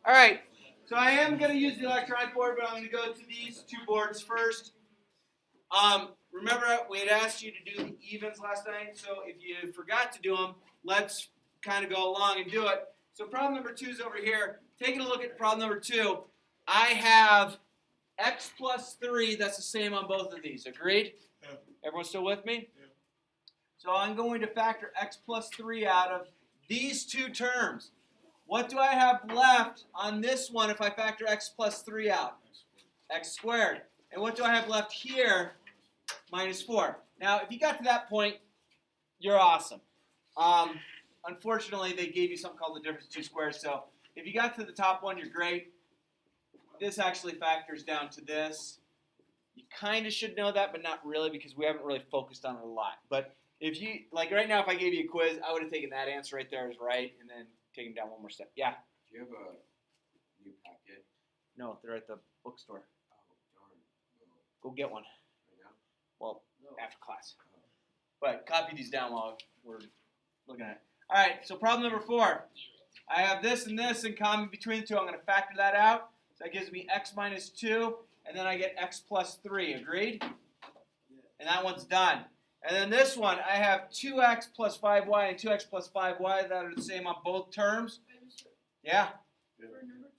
All right, so I am going to use the electronic board, but I'm going to go to these two boards first. Remember, we had asked you to do the evens last night, so if you forgot to do them, let's kind of go along and do it. So problem number 2 is over here. Taking a look at problem number 2, I have x plus 3, that's the same on both of these. Agreed? Yeah. Everyone still with me? Yeah. So I'm going to factor x plus 3 out of these two terms. What do I have left on this one if I factor x plus 3 out? X squared. And what do I have left here? Minus 4. Now, if you got to that point, you're awesome. Unfortunately, they gave you something called the difference of two squares. So if you got to the top one, you're great. This actually factors down to this. You kind of should know that, but not really because we haven't really focused on it a lot. But if you, like right now, if I gave you a quiz, I would have taken that answer right there as right and then taken down one more step. Yeah? Do you have a new packet? No, they're at the bookstore. Oh, darn. Go get one. Right now? Well, No. after class. But copy these down while we're looking at it. All right, so problem number 4. I have this and this in common between the two. I'm going to factor that out. So that gives me x minus 2, and then I get x plus 3. Agreed? And that one's done. And then this one, I have 2x plus 5y and 2x plus 5y that are the same on both terms. Yeah? Yeah. For number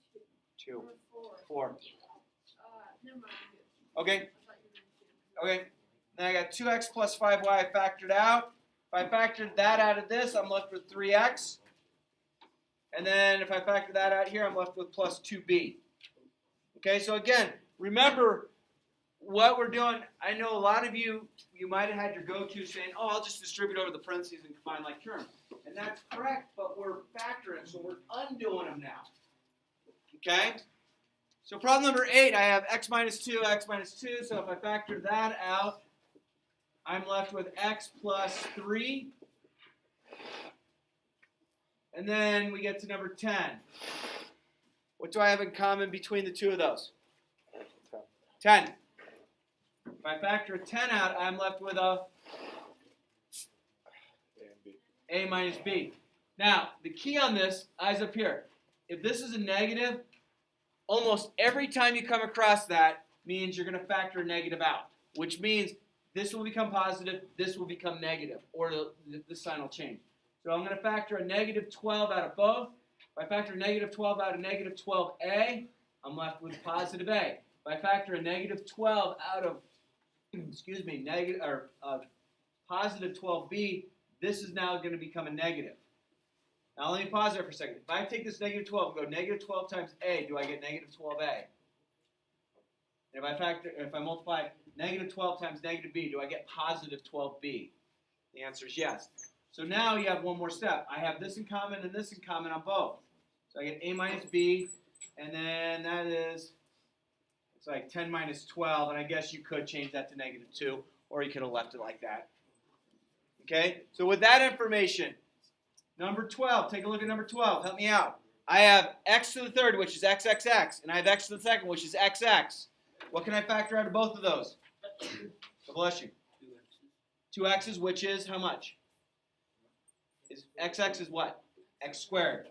2. 2. Number 4. 4. Never mind. Okay. I thought you were Okay. Then I got 2x plus 5y I factored out. If I factored that out of this, I'm left with 3x. And then if I factor that out here, I'm left with plus 2b. Okay, so again, remember what we're doing. I know a lot of you might have had your go-to saying, oh, I'll just distribute over the parentheses and combine like terms. And that's correct, but we're factoring, so we're undoing them now. Okay? So problem number 8, I have x minus 2, x minus 2. So if I factor that out, I'm left with x plus 3. And then we get to number 10. What do I have in common between the two of those? 10. If I factor a 10 out, I'm left with a a minus b. Now, the key on this, eyes up here. If this is a negative, almost every time you come across that means you're going to factor a negative out, which means this will become positive, this will become negative, or the sign will change. So I'm going to factor a negative 12 out of both. If I factor a negative 12 out of negative 12a, I'm left with positive a. If I factor a negative 12 out of, negative or positive 12b, this is now going to become a negative. Now let me pause there for a second. If I take this negative 12 and go negative 12 times a, do I get negative 12a? And if I multiply negative 12 times negative b, do I get positive 12b? The answer is yes. So now you have one more step. I have this in common and this in common on both. So I get a minus b, and then that is, it's like 10 minus 12, and I guess you could change that to negative 2, or you could have left it like that. Okay? So with that information, number 12, take a look at number 12. Help me out. I have x to the third, which is xxx, and I have x to the second, which is xx. What can I factor out of both of those? God bless you. 2x's, which is how much? Xx is what? X squared.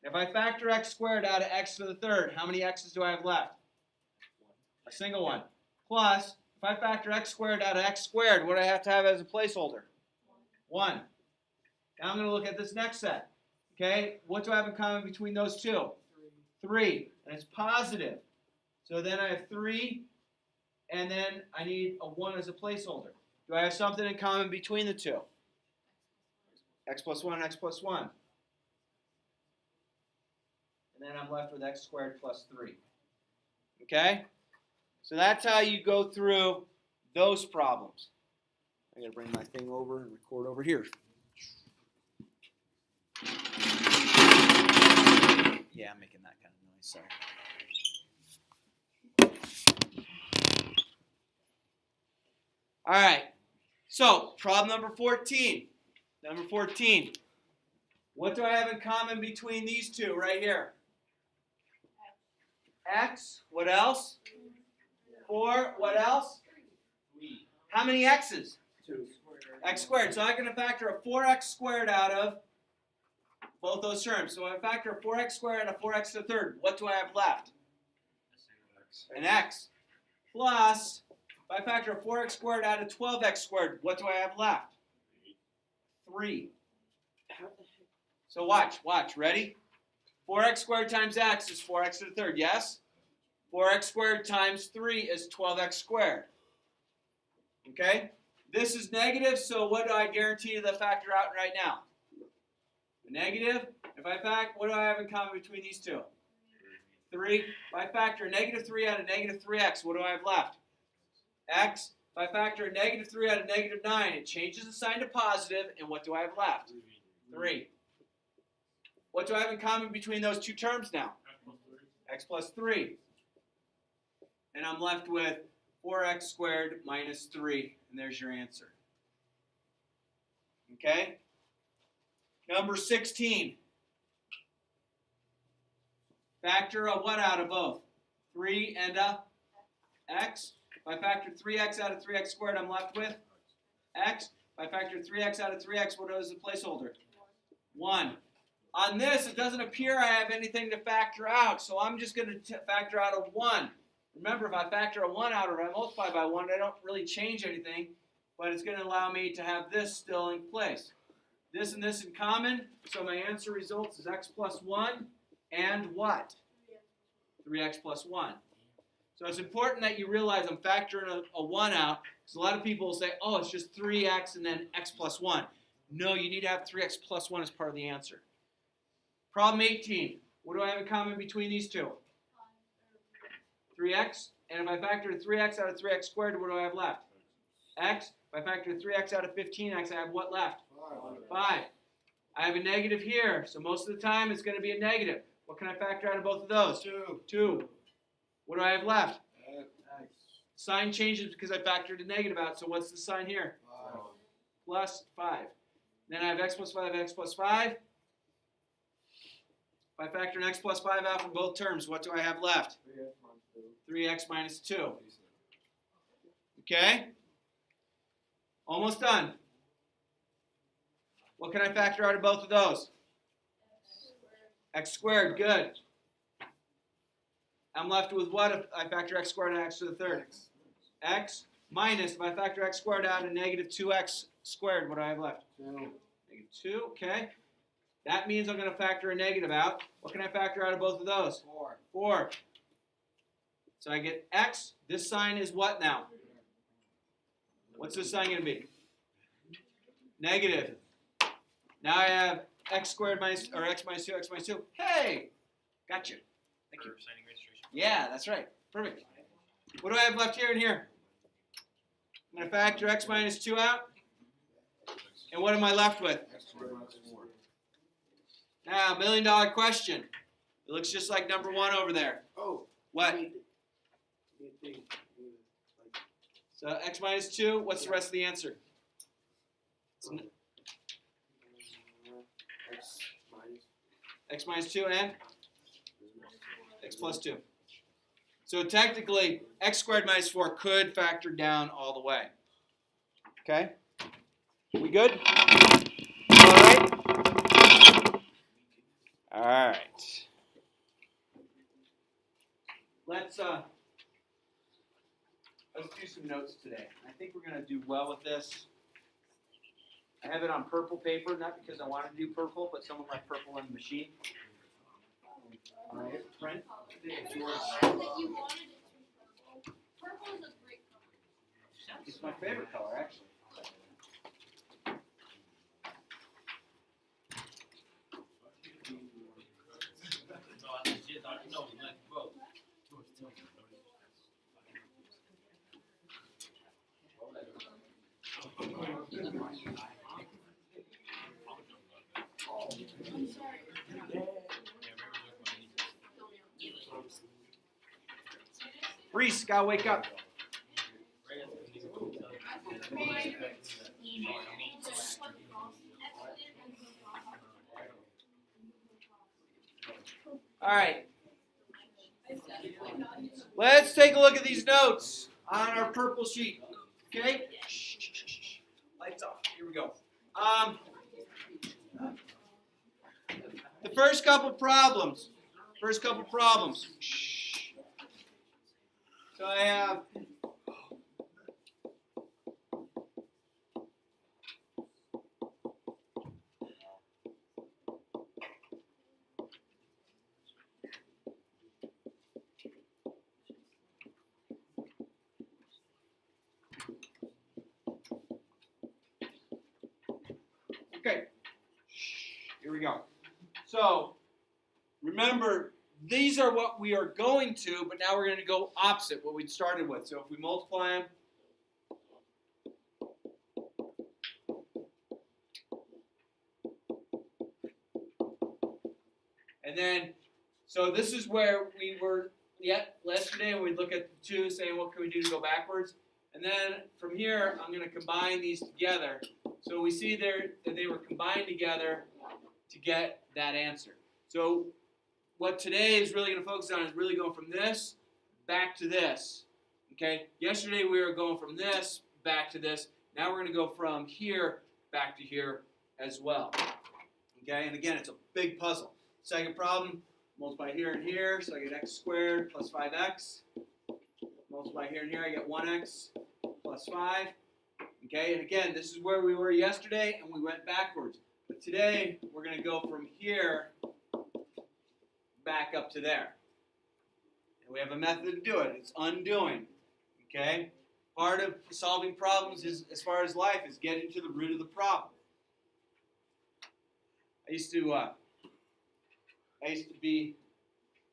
If I factor x squared out of x to the third, how many x's do I have left? A single one. Plus, if I factor x squared out of x squared, what do I have to have as a placeholder? 1. Now I'm going to look at this next set. Okay, what do I have in common between those two? 3. And it's positive. So then I have 3, and then I need a 1 as a placeholder. Do I have something in common between the two? X plus 1, x plus 1. And then I'm left with x squared plus 3. Okay? So that's how you go through those problems. I'm going to bring my thing over and record over here. Yeah, I'm making that kind of noise, sorry. All right, so problem number 14. Number 14. What do I have in common between these two right here? X. What else? 4. What else? How many x's? 2. X squared. So I'm going to factor a 4x squared out of both those terms. So if I factor a 4x squared and a 4x to the third, what do I have left? An x. Plus, if I factor a 4x squared out of 12x squared, what do I have left? 3. So watch, ready? 4x squared times x is 4x to the third, yes? 4x squared times 3 is 12x squared. Okay? This is negative, so what do I guarantee the factor out right now? A negative. If I factor, what do I have in common between these two? 3. If I factor a negative 3 out of negative 3x, what do I have left? X. If I factor a negative 3 out of negative 9, it changes the sign to positive, and what do I have left? 3. What do I have in common between those two terms now? X plus 3. And I'm left with 4x squared minus 3, and there's your answer. Okay? Number 16. Factor a what out of both? 3 and a x. If I factor 3x out of 3x squared, I'm left with x. If I factor 3x out of 3x, what is the placeholder? 1. On this, it doesn't appear I have anything to factor out, so I'm just going to factor out a 1. Remember, if I factor a 1 out or I multiply by 1, I don't really change anything, but it's going to allow me to have this still in place. This and this in common, so my answer results is x plus 1 and what? 3x plus 1. So it's important that you realize I'm factoring a 1 out, because a lot of people will say, oh, it's just 3x and then x plus 1. No, you need to have 3x plus 1 as part of the answer. Problem 18. What do I have in common between these two? 3x. And if I factor 3x out of 3x squared, what do I have left? X. If I factor 3x out of 15x, I have what left? 5. I have a negative here, so most of the time it's going to be a negative. What can I factor out of both of those? 2. What do I have left? Sign changes because I factored a negative out, so what's the sign here? Plus 5. Then I have x plus 5, x plus 5. If I factor an x plus 5 out from both terms, what do I have left? 3x minus 2. Okay? Almost done. What can I factor out of both of those? X squared, good. I'm left with what if I factor x squared and x to the third? X minus, if I factor x squared out and negative 2x squared, what do I have left? Negative 2, okay. That means I'm going to factor a negative out. What can I factor out of both of those? 4. So I get x. This sign is what now? What's this sign going to be? Negative. Now I have x squared minus, or x minus 2, x minus 2. Hey! Gotcha. Thank you. Yeah, that's right. Perfect. What do I have left here and here? I'm going to factor x minus 2 out. And what am I left with? Now, $1 million question. It looks just like number 1 over there. Oh. What? So x minus 2, what's the rest of the answer? X minus 2 and x plus 2. So technically, x squared minus 4 could factor down all the way. Okay? We good? All right? All right. Let's do some notes today. I think we're going to do well with this. I have it on purple paper, not because I wanted to do purple, but someone left purple on the machine. All right, print. It's my favorite color, actually. Reese, gotta wake up. All right. Let's take a look at these notes on our purple sheet. Okay? Lights off. Here we go. first couple problems. Shh. So I have okay. Here we go. So remember, these are what we are going to, but now we're going to go opposite what we started with. So if we multiply them, and then, so this is where we were yesterday when we look at the two, saying what can we do to go backwards. And then from here, I'm going to combine these together. So we see there that they were combined together to get that answer. So what today is really going to focus on is really going from this back to this. Okay? Yesterday we were going from this back to this. Now we're going to go from here back to here as well. Okay? And again, it's a big puzzle. Second problem, multiply here and here, so I get x squared plus 5x. Multiply here and here, I get 1x plus 5. Okay, and again, this is where we were yesterday, and we went backwards. But today, we're going to go from here back up to there. And we have a method to do it. It's undoing. Okay? Part of solving problems is, as far as life, is getting to the root of the problem. I used to be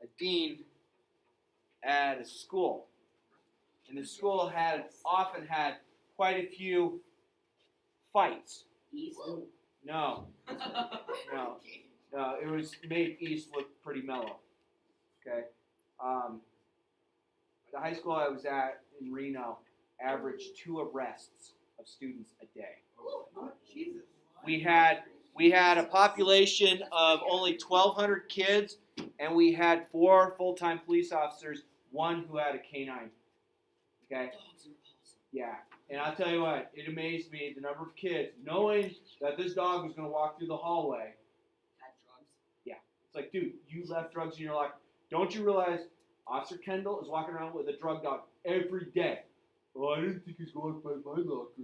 a dean at a school. And the school often had quite a few fights. East? No. No, it was made East look pretty mellow. Okay? The high school I was at in Reno averaged 2 arrests of students a day. Jesus. We had a population of only 1,200 kids, and we had 4 full-time police officers, 1 who had a canine. Okay? Yeah. And I'll tell you what, it amazed me, the number of kids, knowing that this dog was going to walk through the hallway. Had drugs? Yeah. It's like, dude, you left drugs in your locker. Don't you realize Officer Kendall is walking around with a drug dog every day? Oh, I didn't think he was going to find my locker.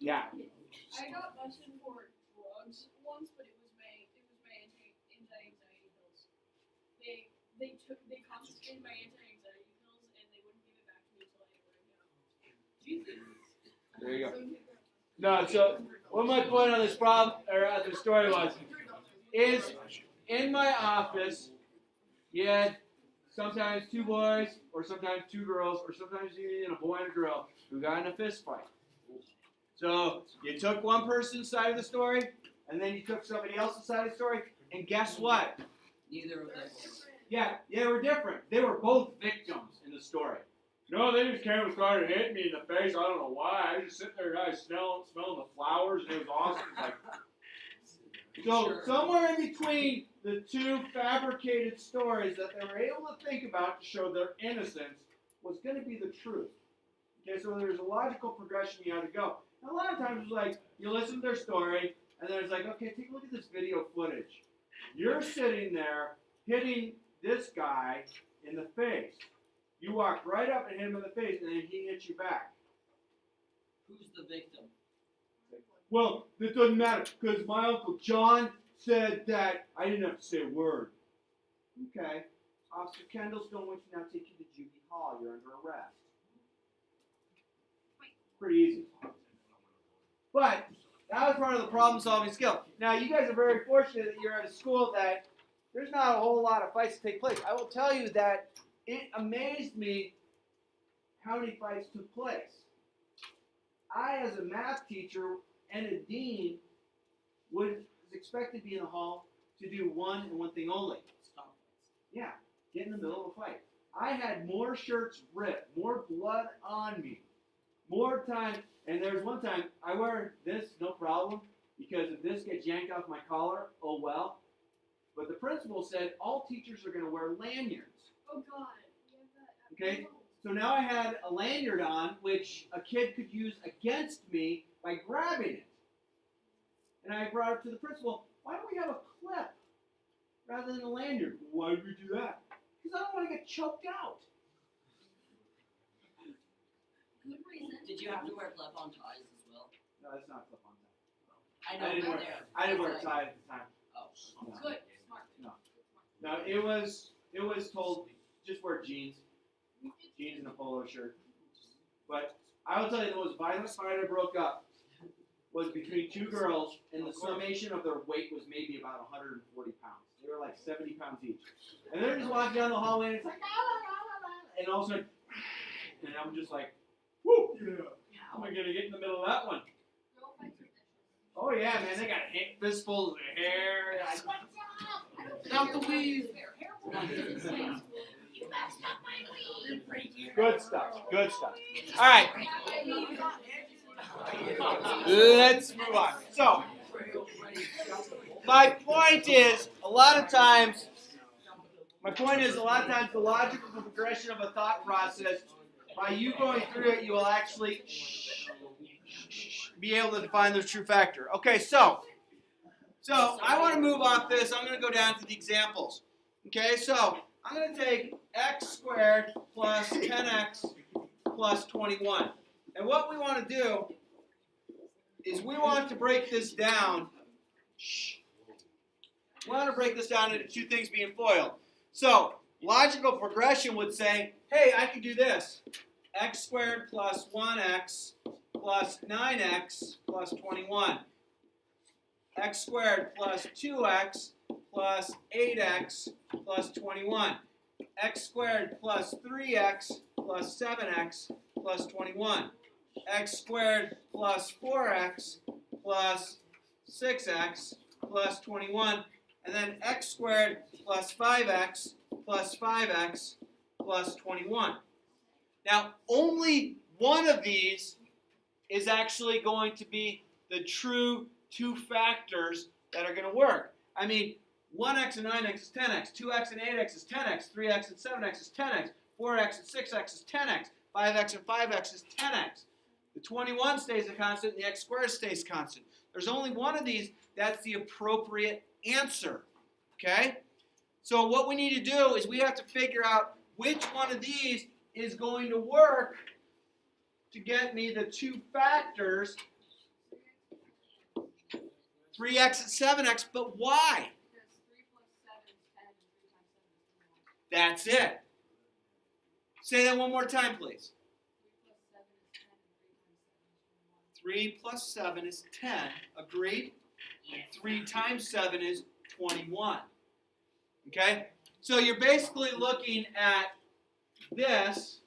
Yeah. I got busted for drugs once, but it was my anti-anxiety pills. They confiscated my anti-anxiety pills and they wouldn't give it back to me until I wrote it down. Jesus. There you go. No, so what my point on this problem, or the story was, is in my office, you had sometimes 2 boys, or sometimes 2 girls, or sometimes even a boy and a girl who got in a fist fight. So you took one person's side of the story, and then you took somebody else's side of the story, and guess what? Neither of them. Yeah, they were different. They were both victims in the story. No, they just came and started hitting me in the face. I don't know why. I was just sitting there, guys, smelling the flowers, and it was awesome. Like, so somewhere in between the 2 fabricated stories that they were able to think about to show their innocence was going to be the truth. Okay, so there's a logical progression you had to go. And a lot of times it's like, you listen to their story, and then it's like, okay, take a look at this video footage. You're sitting there hitting this guy in the face. You walk right up and hit him in the face, and then he hits you back. Who's the victim? Well, it doesn't matter, because my Uncle John said that I didn't have to say a word. Okay. Officer Kendall's going to now take you to juvie hall. You're under arrest. Pretty easy. But that was part of the problem-solving skill. Now, you guys are very fortunate that you're at a school that there's not a whole lot of fights that take place. I will tell you that it amazed me how many fights took place. I, as a math teacher and a dean, was expected to be in the hall to do one and one thing only. Stop. Yeah, get in the middle of a fight. I had more shirts ripped, more blood on me, more time. And there was one time, I wear this, no problem, because if this gets yanked off my collar, oh well. But the principal said all teachers are going to wear lanyards. Oh God. We have that at Okay. home. So now I had a lanyard on, which a kid could use against me by grabbing it. And I brought it to the principal, why don't we have a clip rather than a lanyard? Why did we do that? Because I don't want to get choked out. Good reason. Did you have to wear clip-on ties as well? No, that's not clip-on tie. I know. I didn't wear a tie at the time. Oh. No. Good, smart. No, it was told just wear jeans and a polo shirt. But I will tell you, the most violent fight I broke up was between two girls, and the summation of their weight was maybe about 140 pounds. They were like 70 pounds each. And they're just walking down the hallway, and it's like, and all of a sudden, and I'm just like, whoo, yeah, how am I going to get in the middle of that one? Oh, yeah, man, they got fistfuls of hair. Like, what's up? Out the weave. Good stuff, good stuff. All right. Let's move on. So, my point is, a lot of times, the logical progression of a thought process, by you going through it, you will actually be able to define the true factor. Okay, so I want to move off this. I'm going to go down to the examples. Okay, so I'm going to take x squared plus 10x plus 21. And what we want to do is we want to break this down. We want to break this down into two things being FOIL. So logical progression would say, hey, I could do this. X squared plus 1x plus 9x plus 21. X squared plus 2x plus 8x plus 21. X squared plus 3x plus 7x plus 21. X squared plus 4x plus 6x plus 21. And then x squared plus 5x plus 5x plus 21. Now, only one of these is actually going to be the true two factors that are going to work. I mean, 1x and 9x is 10x, 2x and 8x is 10x, 3x and 7x is 10x, 4x and 6x is 10x, 5x and 5x is 10x. The 21 stays a constant, and the x squared stays constant. There's only one of these that's the appropriate answer. Okay? So what we need to do is we have to figure out which one of these is going to work to get me the two factors, 3x and 7x, but why? Because 3 plus 7 is 10, and 3 times 7 is 21. That's it. Say that one more time, please. 3 plus 7 is 10, and 3 times 7 is 21. 3 plus 7 is 10. Agreed? And 3 times 7 is 21. Okay? So you're basically looking at this,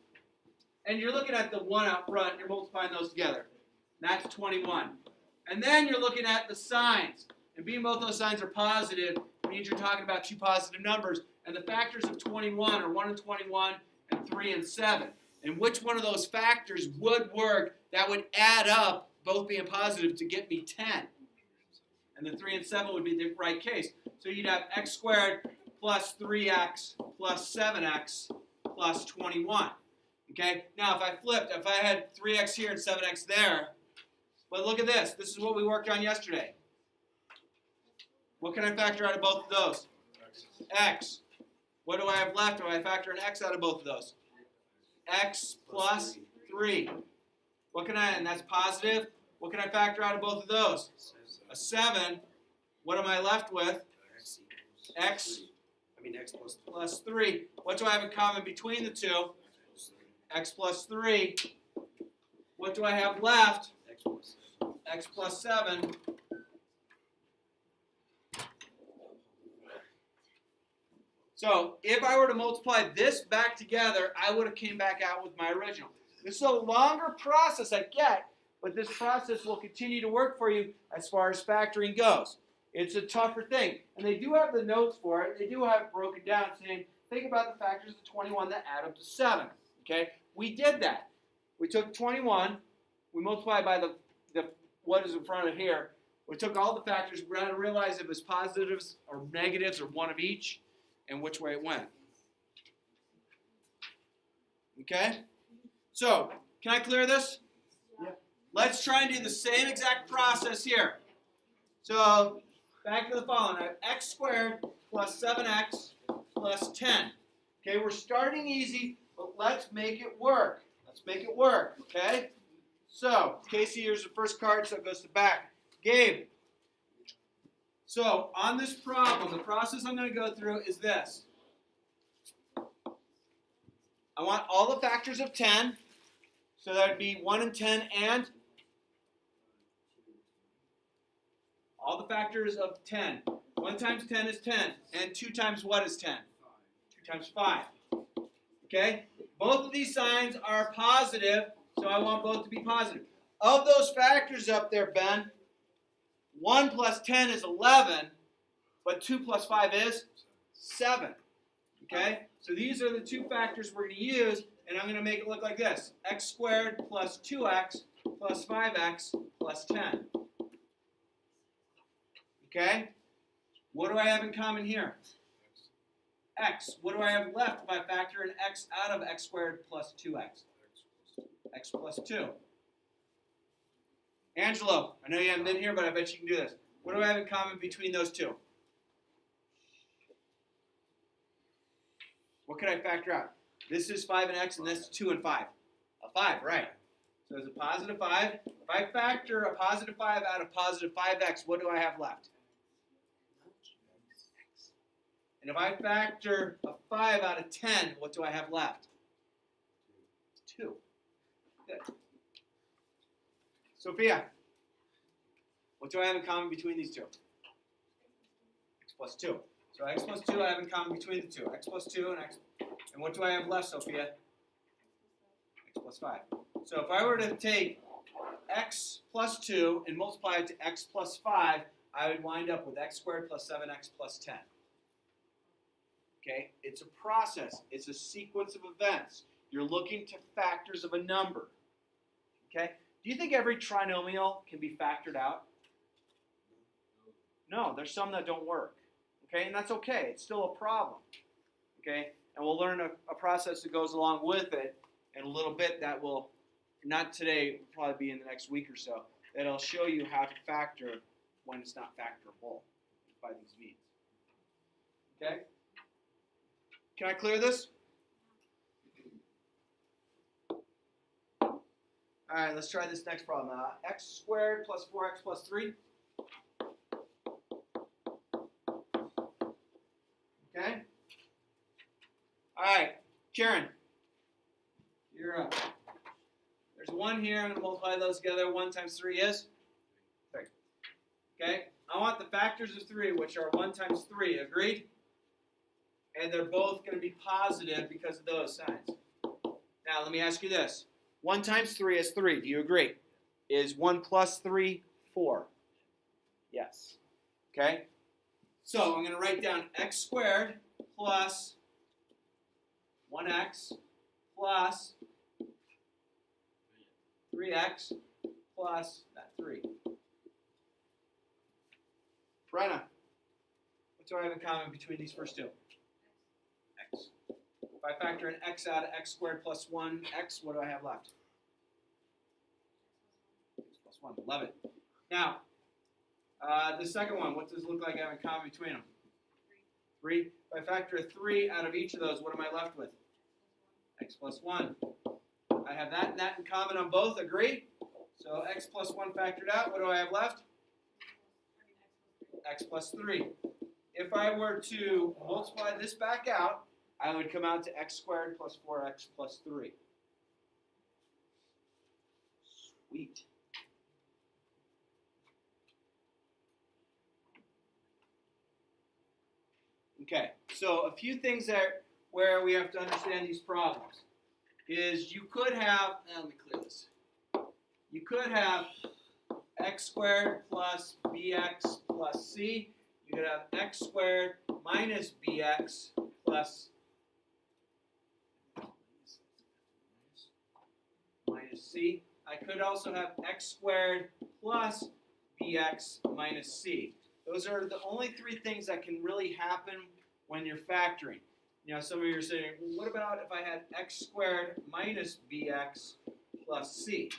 and you're looking at the 1 out front, and you're multiplying those together. That's 21. And then you're looking at the signs. And being both those signs are positive means you're talking about two positive numbers. And the factors of 21 are 1 and 21 and 3 and 7. And which one of those factors would work that would add up, both being positive, to get me 10? And the 3 and 7 would be the right case. So you'd have x squared plus 3x plus 7x plus 21. Okay? Now, if I flipped, if I had 3x here and 7x there, but look at this. This is what we worked on yesterday. What can I factor out of both of those? X. What do I have left? Do I factor an x out of both of those? X plus 3. What can I, and that's positive. What can I factor out of both of those? A 7. What am I left with? X plus 3. What do I have in common between the two? X plus 3. What do I have left? X plus 7. So if I were to multiply this back together, I would have came back out with my original. This is a longer process, I get, but this process will continue to work for you as far as factoring goes. It's a tougher thing. And they do have the notes for it. They do have it broken down saying, think about the factors of 21 that add up to 7. Okay? We did that. We took 21. We multiplied by the what is in front of here. We took all the factors. We had to realize if it was positives or negatives or one of each and which way it went. Okay? So, can I clear this? Yeah. Let's try and do the same exact process here. So, factor the following. I have x squared plus 7x plus 10. Okay, we're starting easy, but let's make it work. Let's make it work, okay? So, Casey, here's the first card, so it goes to back. Gabe. So, on this problem, the process I'm going to go through is this. I want all the factors of 10, so that would be 1 and 10 and all the factors of 10. 1 times 10 is 10, and 2 times what is 10? 2 times 5. Okay? Both of these signs are positive, so I want both to be positive. Of those factors up there, Ben, 1 plus 10 is 11, but 2 plus 5 is 7. Okay? So these are the two factors we're going to use, and I'm going to make it look like this. X squared plus 2x plus 5x plus 10. Okay? What do I have in common here? X. What do I have left if I factor an x out of x squared plus 2x? X plus 2. Angelo, I know you haven't been here, but I bet you can do this. What do I have in common between those two? What could I factor out? This is 5 and x, and this is 2 and 5. A 5, right. So it's a positive 5. If I factor a positive 5 out of positive 5x, what do I have left? And if I factor a 5 out of 10, what do I have left? 2. Good. Sophia, what do I have in common between these two? X plus 2. So x plus 2 I have in common between the two. X plus 2 and x. And what do I have left, Sophia? X plus 5. So if I were to take x plus 2 and multiply it to x plus 5, I would wind up with x squared plus 7x plus 10. Okay? It's a process. It's a sequence of events. You're looking to factors of a number. Okay? Do you think every trinomial can be factored out? No, there's some that don't work. Okay? And that's okay. It's still a problem. Okay? And we'll learn a process that goes along with it in a little bit that will, not today, will probably be in the next week or so, that'll show you how to factor when it's not factorable by these means. Okay? Can I clear this? All right, let's try this next problem. X squared plus 4x plus 3. Okay? All right, Karen, you're up. There's 1 here. I'm going to multiply those together. 1 times 3 is 3. Okay? I want the factors of 3, which are 1 times 3. Agreed? And they're both going to be positive because of those signs. Now, let me ask you this. 1 times 3 is 3. Do you agree? Is 1 plus 3 4? Yes. Okay? So I'm going to write down x squared plus 1x plus 3x plus that 3. Brenna, what do I have in common between these first two? X. If I factor an x out of x squared plus 1x, what do I have left? X plus 1. Love it. Now, the second one, what does it look like I have in common between them? 3. If I factor a 3 out of each of those, what am I left with? X plus 1. I have that and that in common on both. Agree? So x plus 1 factored out. What do I have left? X plus 3. If I were to multiply this back out, I would come out to x squared plus 4x plus 3. Sweet. Okay, so a few things there where we have to understand these problems is you could have, let me clear this. You could have x squared plus bx plus c. You could have x squared minus bx plus c. I could also have x squared plus bx minus c. Those are the only 3 things that can really happen when you're factoring. You know, some of you are saying, well, what about if I had x squared minus bx plus c?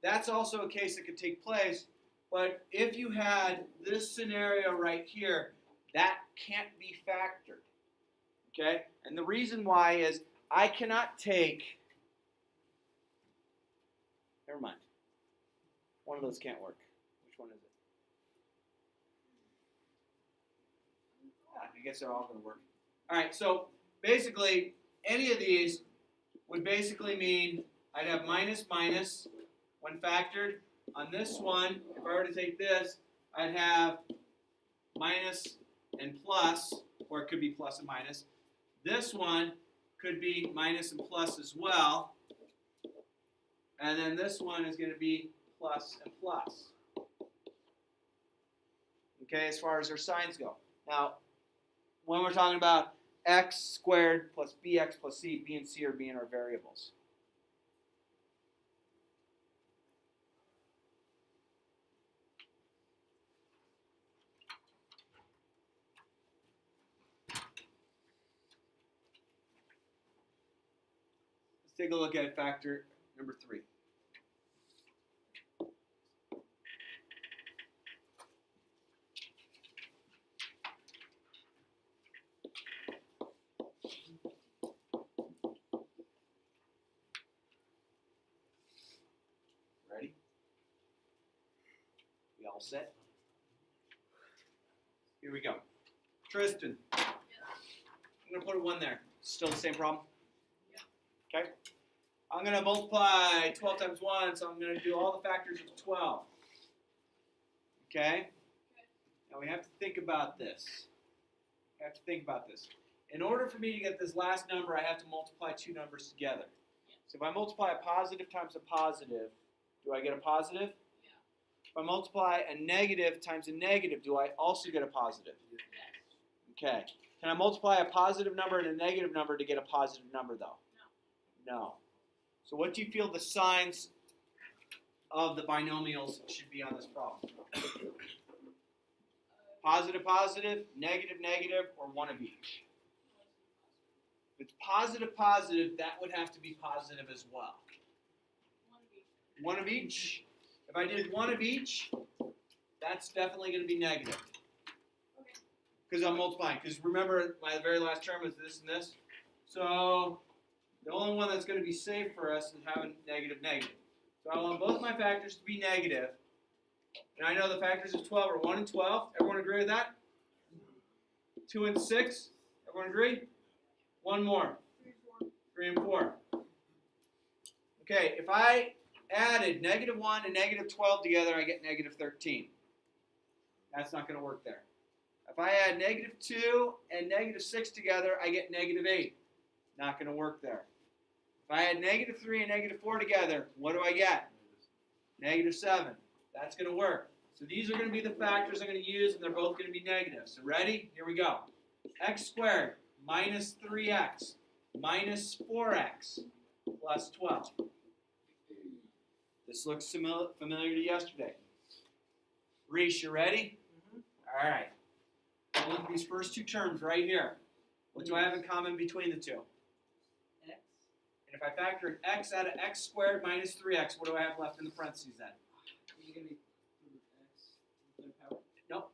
That's also a case that could take place, But if you had this scenario right here, that can't be factored. Okay? And the reason why is I cannot take, never mind. One of those can't work. Which one is it? I guess they're all going to work. All right, so basically, any of these would basically mean I'd have minus minus when factored. On this one, if I were to take this, I'd have minus and plus, or it could be plus and minus. This one could be minus and plus as well. And then this one is going to be plus and plus. Okay, as far as our signs go. Now, when we're talking about x squared plus bx plus c, b and c are being our variables. Let's take a look at factor number 3. Ready? We all set? Here we go. Tristan, I'm going to put a 1 there. Still the same problem? Yeah. Okay. I'm going to multiply 12 times 1, so I'm going to do all the factors of 12. Okay? Now we have to think about this. In order for me to get this last number, I have to multiply 2 numbers together. So if I multiply a positive times a positive, do I get a positive? Yeah. If I multiply a negative times a negative, do I also get a positive? Yes. Okay. Can I multiply a positive number and a negative number to get a positive number, though? No. No. So what do you feel the signs of the binomials should be on this problem? Positive, positive, negative, negative, or one of each? If it's positive, positive, that would have to be positive as well. One of each. If I did one of each, that's definitely going to be negative. Because I'm multiplying. Because remember, my very last term is this and this. So the only one that's going to be safe for us is having negative, negative. So I want both my factors to be negative. And I know the factors of 12 are 1 and 12. Everyone agree with that? 2 and 6. Everyone agree? One more. 3 and 4. Okay, if I added negative 1 and negative 12 together, I get negative 13. That's not going to work there. If I add negative 2 and negative 6 together, I get negative 8. Not going to work there. If I add negative 3 and negative 4 together, what do I get? Negative 7. That's going to work. So these are going to be the factors I'm going to use, and they're both going to be negative. So ready? Here we go. X squared minus 3x minus 4x plus 12. This looks familiar to yesterday. Reese, you ready? All right. Look at these first 2 terms right here. What do I have in common between the 2? X. And if I factor an x out of x squared minus 3x, what do I have left in the parentheses then? Is it going to be x to the third power? Nope.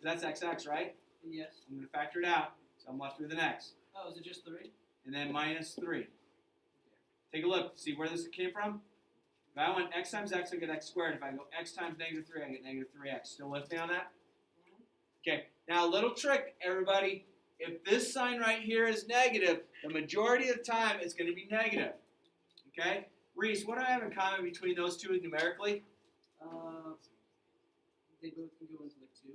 That's xx, right? Yes. I'm going to factor it out, so I'm left with an x. Oh, is it just 3? And then minus 3. Take a look. See where this came from? If I went x times x, I get x squared. If I go x times negative 3, I get negative 3x. Still with me on that? Okay. Now, a little trick, everybody. If this sign right here is negative, the majority of the time it's going to be negative. Okay? Reese, what do I have in common between those 2 numerically? They both can go into like 2.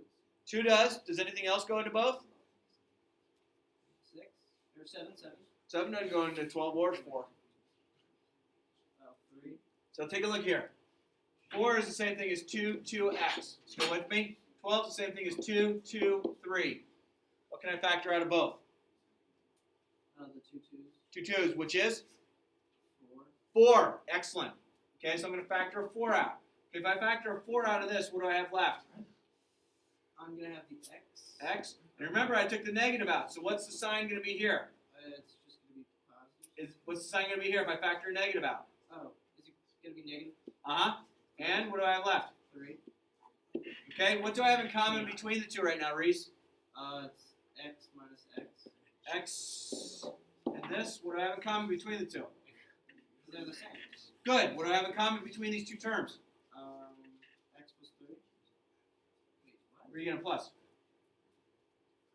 2 does. Does anything else go into both? 6 or 7. 7 doesn't go into 12 or 4. 3. So take a look here. 4 is the same thing as 2, 2x. Still with me? 12 is the same thing as 2, 2, 3. What can I factor out of both? The 2 2s. 2 2's, which is? 4. 4. Excellent. Okay, so I'm going to factor a 4 out. Okay, if I factor a 4 out of this, what do I have left? I'm going to have the x. X. And remember, I took the negative out. So what's the sign going to be here? It's just going to be positive. What's the sign going to be here if I factor a negative out? Oh, is it going to be negative? Uh-huh. And what do I have left? 3. Okay, what do I have in common between the two right now, Reese? It's x minus x. X and this, what do I have in common between the two? They're the same. Good, what do I have in common between these two terms? X plus 3. Wait, what? Where are you getting a plus?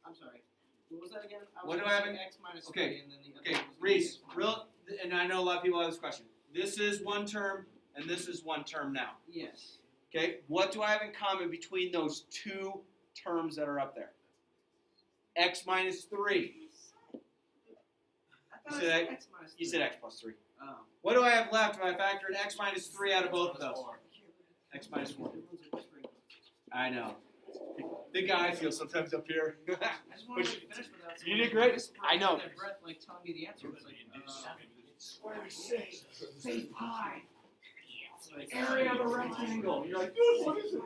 I'm sorry. What was that again? What do I have in- X minus okay, 3 and then the other Okay, one was Reese, x minus real, and I know a lot of people have this question. This is one term, and this is one term now. Yes. Okay, what do I have in common between those two terms that are up there? X minus 3. I You thought said I X- X minus 3. You said X plus 3. Oh. What do I have left if I factor in X minus 3 out of both of those? X minus 4. Everyone's whispering. I know. The guy I feel sometimes up here. I just wanted to finish without You someone did great. whispering I know. under their breath, like telling me the answer. It's like, Say pi. like, Area of a rectangle. You're like, what is it?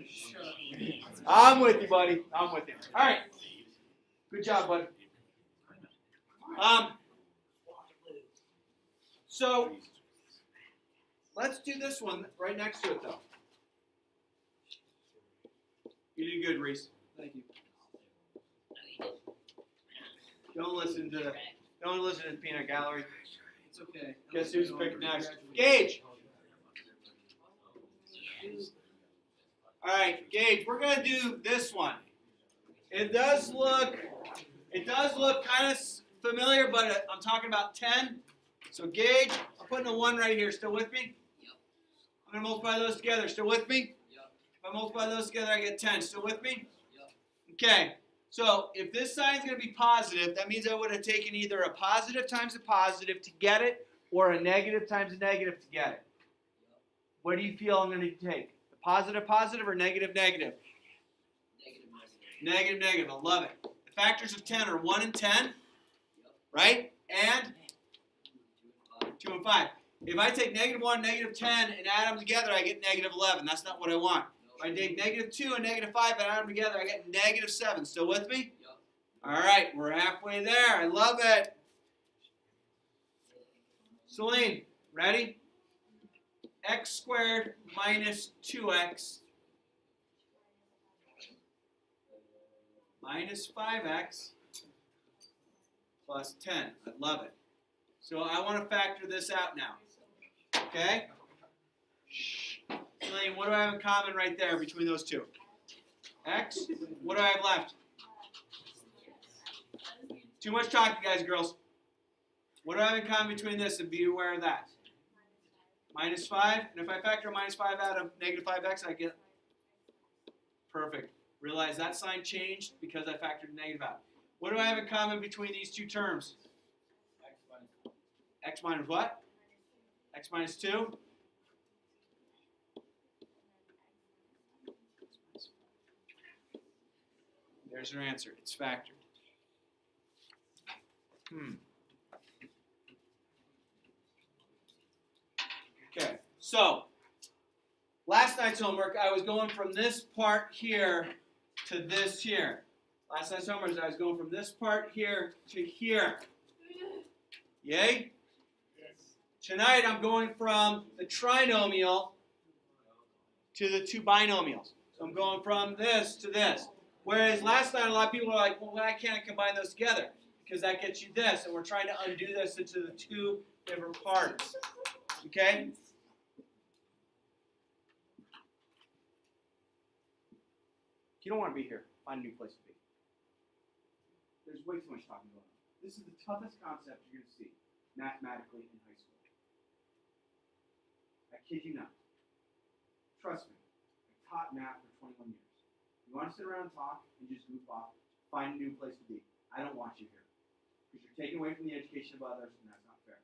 Shut up. I'm with you, buddy. I'm with you. All right. Good job, bud. So let's do this one right next to it, though. You did good, Reese. Thank you. Don't listen to the peanut gallery. It's okay. Guess who's picking next? Gage. All right, Gage. We're gonna do this one. It does look kind of familiar, but I'm talking about 10. So Gage, I'm putting a 1 right here. Still with me? Yep. I'm gonna multiply those together. Still with me? Yep. If I multiply those together, I get 10. Still with me? Yep. Okay. So if this sign is going to be positive, that means I would have taken either a positive times a positive to get it, or a negative times a negative to get it. What do you feel I'm going to take? The positive positive or negative negative? Negative. Negative negative. I love it. The factors of 10 are 1 and 10, right? And 2 and 5. If I take negative 1 and negative 10 and add them together, I get negative 11. That's not what I want. If I take negative 2 and negative 5 and add them together, I get negative 7. Still with me? Yep. All right, we're halfway there. I love it. Celine, ready? X squared minus 2x minus 5x plus 10. I love it. So I want to factor this out now. Okay? Celine, what do I have in common right there between those two? X. What do I have left? Too much talking, guys and girls. What do I have in common between this, and be aware of that? Minus 5. And if I factor minus 5 out of negative 5x, I get perfect. Realize that sign changed because I factored negative out. What do I have in common between these two terms? X minus what? X minus 2. There's your answer. It's factored. Okay, so last night's homework, I was going from this part here to this here. Last night's homework, I was going from this part here to here. Yay? Yes. Tonight, I'm going from the trinomial to the two binomials. So I'm going from this to this. Whereas last night, a lot of people are like, well, why can't I combine those together? Because that gets you this, and we're trying to undo this into the two different parts. Okay? If you don't want to be here, find a new place to be. There's way too much talking going on. This is the toughest concept you're going to see mathematically in high school. I kid you not. Trust me, I've taught math for 21 years. You want to sit around and talk and just goof off, find a new place to be. I don't want you here. Because you're taking away from the education of others, and that's not fair.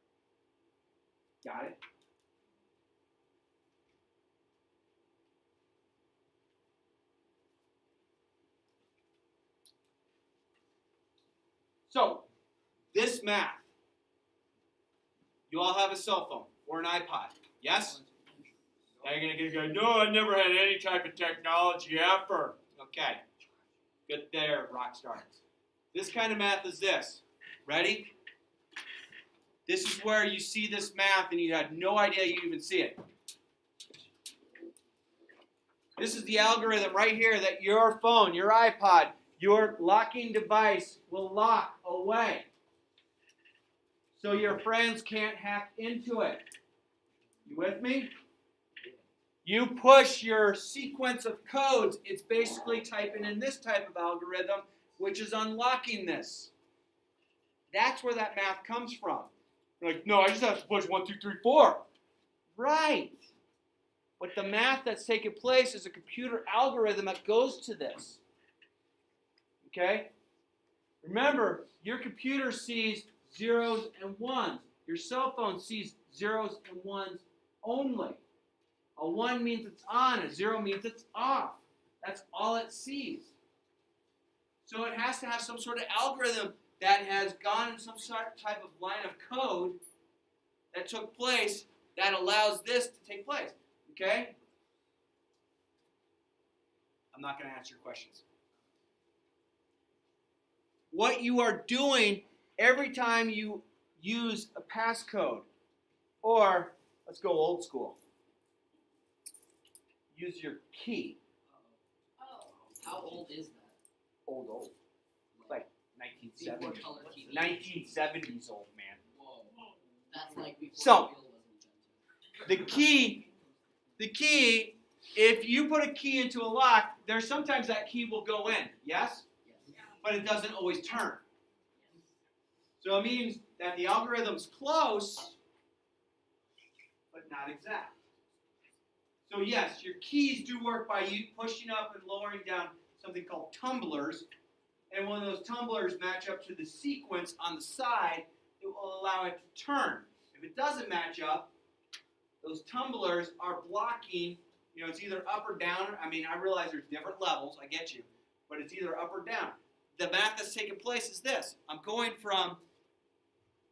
Got it? So, this math, you all have a cell phone or an iPod, yes? Now you're going to go, no, I never had any type of technology ever. Okay, good there, rock star. This kind of math is this. Ready? This is where you see this math and you had no idea you even see it. This is the algorithm right here that your phone, your iPod, your locking device will lock away. So your friends can't hack into it. You with me? You push your sequence of codes, it's basically typing in this type of algorithm, which is unlocking this. That's where that math comes from. You're like, no, I just have to push 1, 2, 3, 4. Right. But the math that's taking place is a computer algorithm that goes to this. Okay? Remember, your computer sees zeros and ones. Your cell phone sees zeros and ones only. A 1 means it's on, a 0 means it's off. That's all it sees. So it has to have some sort of algorithm that has gone in some sort of type of line of code that took place that allows this to take place. Okay? I'm not going to answer your questions. What you are doing every time you use a passcode, or let's go old school, use your key. Oh. How old is that? Old. Like Before 1970s. color TV. 1970s old, man. Whoa. That's like before So, the wheel was invented. The key, if you put a key into a lock, there's sometimes that key will go in, yes? Yes. But it doesn't always turn. So it means that the algorithm's close, but not exact. So yes, your keys do work by you pushing up and lowering down something called tumblers. And when those tumblers match up to the sequence on the side, it will allow it to turn. If it doesn't match up, those tumblers are blocking, it's either up or down. I mean, I realize there's different levels, I get you, but it's either up or down. The math that's taking place is this. I'm going from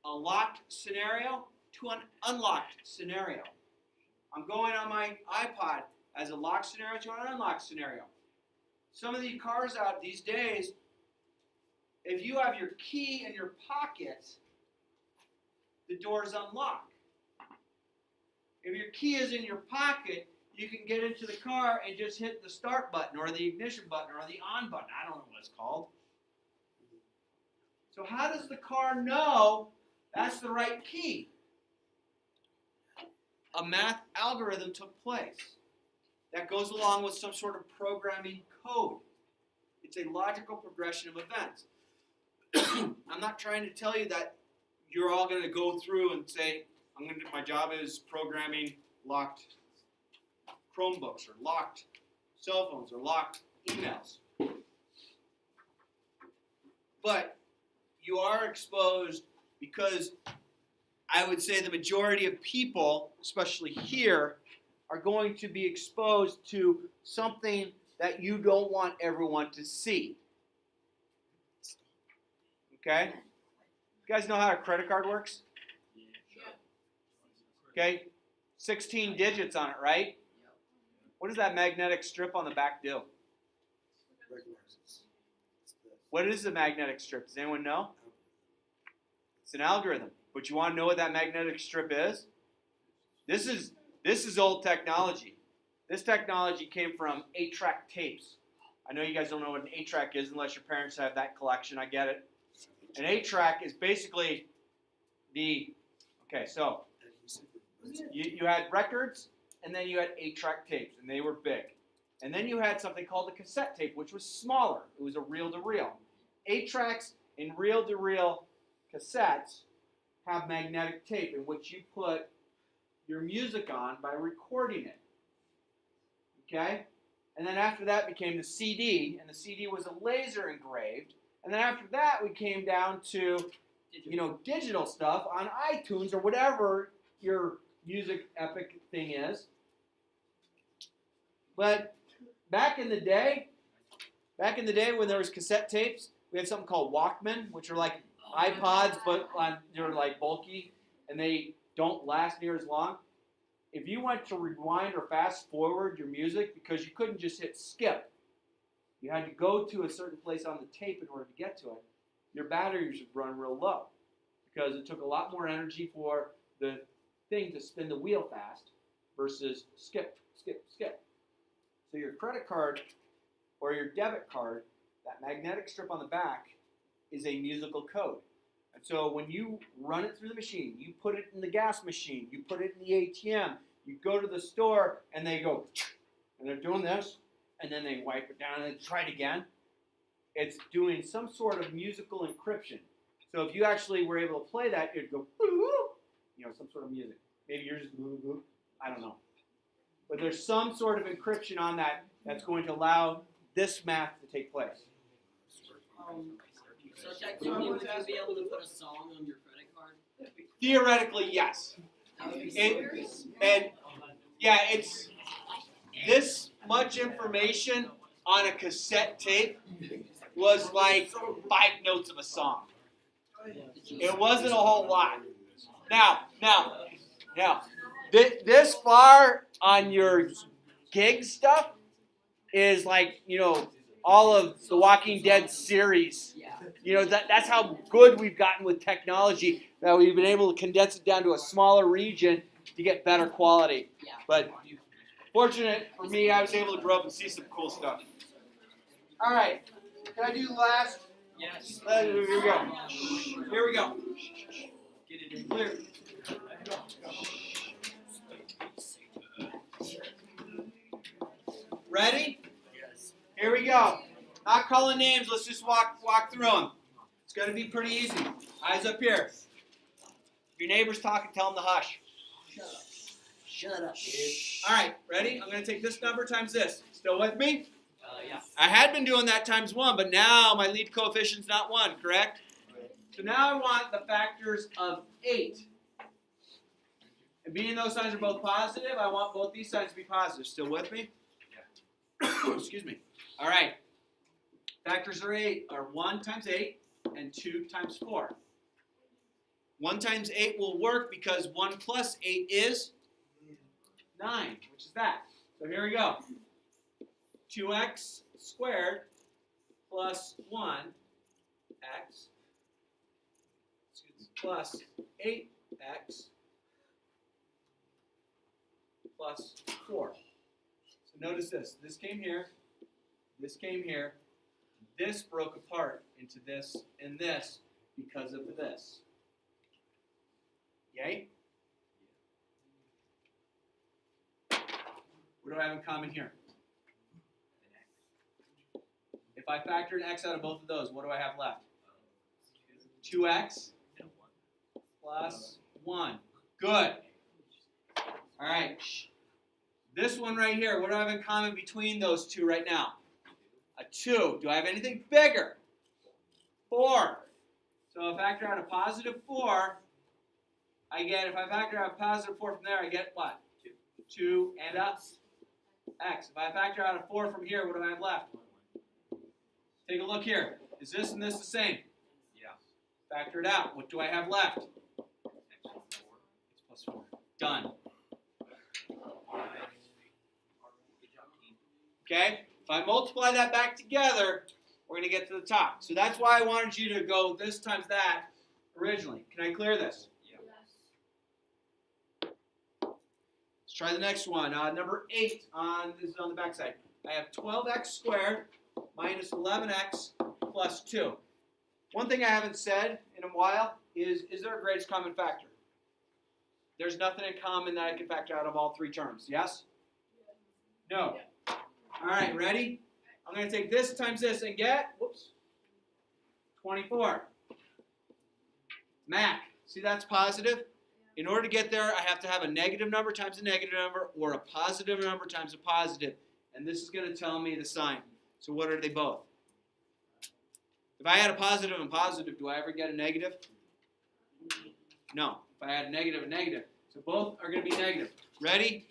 a locked scenario to an unlocked scenario. I'm going on my iPod as a locked scenario to an unlocked scenario. Some of the cars out these days, if you have your key in your pocket, the doors unlock. If your key is in your pocket, you can get into the car and just hit the start button or the ignition button or the on button. I don't know what it's called. So how does the car know that's the right key? A math algorithm took place that goes along with some sort of programming code. It's a logical progression of events. I'm not trying to tell you that you're all going to go through and say, my job is programming locked Chromebooks or locked cell phones or locked emails. But you are exposed because I would say the majority of people, especially here, are going to be exposed to something that you don't want everyone to see. Okay? You guys know how a credit card works? Okay? 16 digits on it, right? What does that magnetic strip on the back do? What is the magnetic strip? Does anyone know? It's an algorithm. But you want to know what that magnetic strip is? This is old technology. This technology came from 8-track tapes. I know you guys don't know what an 8-track is unless your parents have that collection. I get it. An 8-track is basically so you had records, and then you had 8-track tapes, and they were big. And then you had something called a cassette tape, which was smaller. It was a reel-to-reel. 8-tracks and reel-to-reel cassettes have magnetic tape in which you put your music on by recording it. Okay? And then after that became the CD, and the CD was a laser engraved. And then after that we came down to, digital stuff on iTunes or whatever your music epic thing is. But back in the day when there was cassette tapes, we had something called Walkman, which are like iPods, but they're like bulky, and they don't last near as long. If you went to rewind or fast forward your music, because you couldn't just hit skip, you had to go to a certain place on the tape in order to get to it, your batteries would run real low, because it took a lot more energy for the thing to spin the wheel fast versus skip. So So your credit card or your debit card, that magnetic strip on the back, is a musical code. And so when you run it through the machine, you put it in the gas machine, you put it in the ATM, you go to the store, and they go, and they're doing this, and then they wipe it down and they try it again. It's doing some sort of musical encryption. So if you actually were able to play that, it'd go, some sort of music. Maybe you're just, I don't know. But there's some sort of encryption on that that's going to allow this math to take place. So technically, would you be able to put a song on your credit card? Theoretically, yes. That would be It's this much information on a cassette tape was like 5 notes of a song. It wasn't a whole lot. Now, this far on your gig stuff is like, all of the Walking Dead series. That's how good we've gotten with technology, that we've been able to condense it down to a smaller region to get better quality. Yeah. But fortunate for me, I was able to grow up and see some cool stuff. All right, can I do the last? Yes. Here we go. Here we go. Get it in. Clear. Ready? Yes. Here we go. Not calling names. Let's just walk through them. It's going to be pretty easy. Eyes up here. If your neighbor's talking, tell them to hush. Shut up. Shut up, dude. All right, ready? I'm going to take this number times this. Still with me? Yeah. I had been doing that times 1, but now my lead coefficient's not 1, correct? So now I want the factors of 8. And being those signs are both positive, I want both these signs to be positive. Still with me? Yeah. Excuse me. All right. Factors of 8 are 1 times 8 and 2 times 4. 1 times 8 will work because 1 plus 8 is 9, which is that. So here we go. 2x squared plus 1x plus 8x plus 4. So notice this. This came here. This came here. This broke apart into this and this because of this. Yay? What do I have in common here? If I factor an x out of both of those, what do I have left? 2x plus 1. Good. All right. This one right here, what do I have in common between those two right now? A 2. Do I have anything bigger? 4. So if I factor out a positive 4, if I factor out a positive 4 from there, I get what? 2 and a x. If I factor out a 4 from here, what do I have left? Take a look here. Is this and this the same? Yeah. Factor it out. What do I have left? X plus 4. Done. Okay? If I multiply that back together, we're going to get to the top. So that's why I wanted you to go this times that originally. Can I clear this? Let's try the next one. Number 8 this is on the back side. I have 12x squared minus 11x plus 2. One thing I haven't said in a while is there a greatest common factor? There's nothing in common that I can factor out of all 3 terms. Yes? No. All right, ready? I'm going to take this times this and get, 24. Mac, see that's positive? In order to get there, I have to have a negative number times a negative number or a positive number times a positive. And this is going to tell me the sign. So what are they both? If I had a positive and positive, do I ever get a negative? No. If I had a negative and negative. So both are going to be negative. Ready?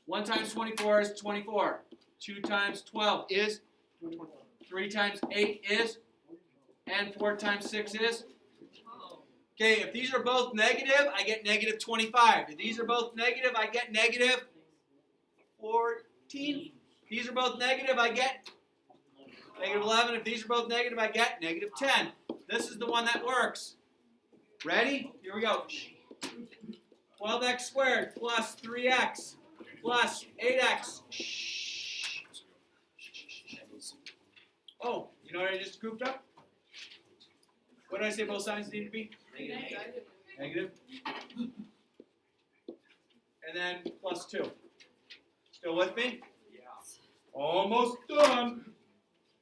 1 times 24 is 24. 2 times 12 is 3 times 8 is, and 4 times 6 is. Okay, if these are both negative, I get negative 25. If these are both negative, I get negative 14. If these are both negative, I get negative 11. If these are both negative, I get negative 10. This is the one that works. Ready? Here we go. 12x squared plus 3x plus 8x. Oh, you know what I just scooped up? What did I say both sides need to be? Negative. And then plus 2. Still with me? Yeah. Almost done.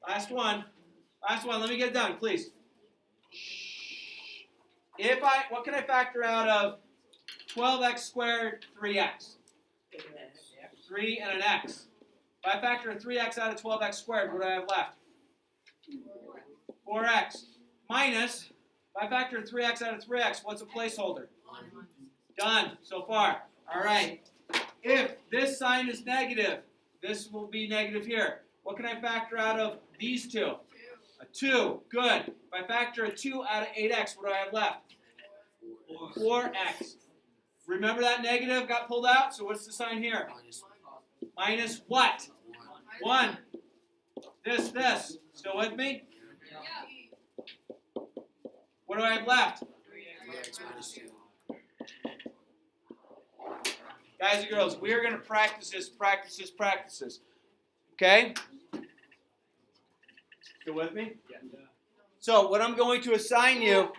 Last one. Last one. Let me get it done, please. What can I factor out of 12x squared, 3x? 3 and an x. If I factor a 3x out of 12x squared, what do I have left? 4x. Minus, if I factor 3x out of 3x, what's a placeholder? Done so far. All right. If this sign is negative, this will be negative here. What can I factor out of these two? A 2. Good. If I factor a 2 out of 8x, what do I have left? 4x. Remember that negative got pulled out? So what's the sign here? Minus what? 1. This. Still with me? What do I have left? 3x minus 2. Guys and girls, we are going to practice this. Okay? Still with me? So what I'm going to assign you,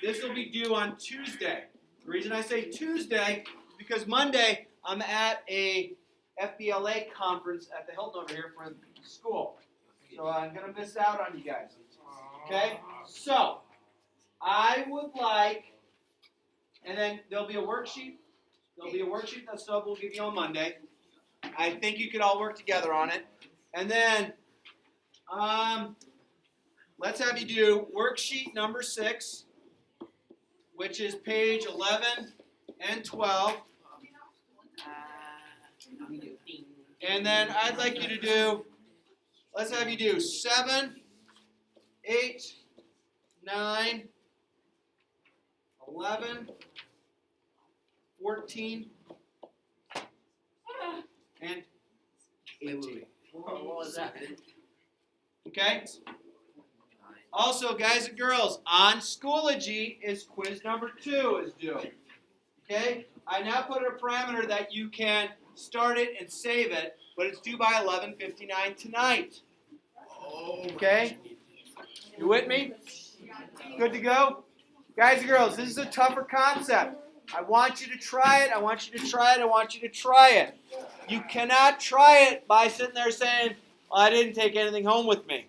this will be due on Tuesday. The reason I say Tuesday is because Monday I'm at a FBLA conference at the Hilton over here for school. So I'm going to miss out on you guys. Okay? So, I would like, and then there'll be a worksheet. That stuff we'll give you on Monday. I think you could all work together on it. And then, let's have you do worksheet number 6, which is page 11 and 12. And then I'd like you to do, let's have you do 7, 8, 9, 11, 14, and 18. What was that? Okay? Also, guys and girls, on Schoology is quiz number 2 is due. Okay? I now put a parameter that you can start it and save it, but it's due by 11:59 tonight. Okay? You with me? Good to go? Guys and girls, this is a tougher concept. I want you to try it. I want you to try it. You cannot try it by sitting there saying, well, I didn't take anything home with me.